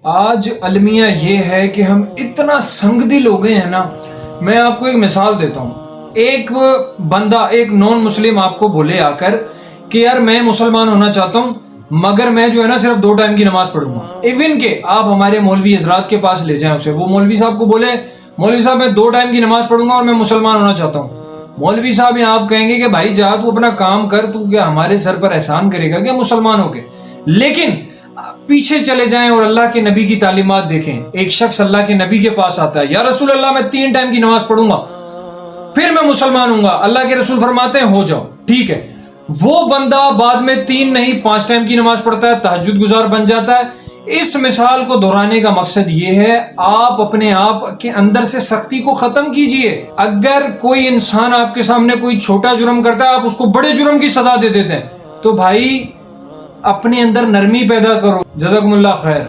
آج المیہ یہ ہے کہ ہم اتنا سنگ دل ہو گئے ہیں نا. میں آپ کو ایک مثال دیتا ہوں. ایک بندہ ایک نان مسلم آپ کو بولے آ کر کہ یار میں مسلمان ہونا چاہتا ہوں مگر میں جو ہے نا صرف 2 ٹائم کی نماز پڑھوں گا. ایون کہ آپ ہمارے مولوی حضرات کے پاس لے جائیں اسے, وہ مولوی صاحب کو بولے مولوی صاحب میں 2 ٹائم کی نماز پڑھوں گا اور میں مسلمان ہونا چاہتا ہوں. مولوی صاحب یہاں آپ کہیں گے کہ بھائی جا تو اپنا کام کر, تو کیا ہمارے سر پر احسان کرے گا کیا مسلمان ہو کے. لیکن پیچھے چلے جائیں اور اللہ کے نبی کی تعلیمات دیکھیں. ایک شخص اللہ کے نبی کے پاس آتا ہے, یا رسول اللہ میں 3 ٹائم کی نماز پڑھوں گا پھر میں مسلمان ہوں گا. اللہ کے رسول فرماتے ہیں ہو جاؤ ٹھیک ہے. وہ بندہ بعد میں 3 نہیں 5 ٹائم کی نماز پڑھتا ہے, تہجد گزار بن جاتا ہے. اس مثال کو دہرانے کا مقصد یہ ہے آپ اپنے آپ کے اندر سے سختی کو ختم کیجئے. اگر کوئی انسان آپ کے سامنے کوئی چھوٹا جرم کرتا ہے آپ اس کو بڑے جرم کی سزا دے دیتے ہیں, تو بھائی اپنے اندر نرمی پیدا کرو. جزاکم اللہ خیر.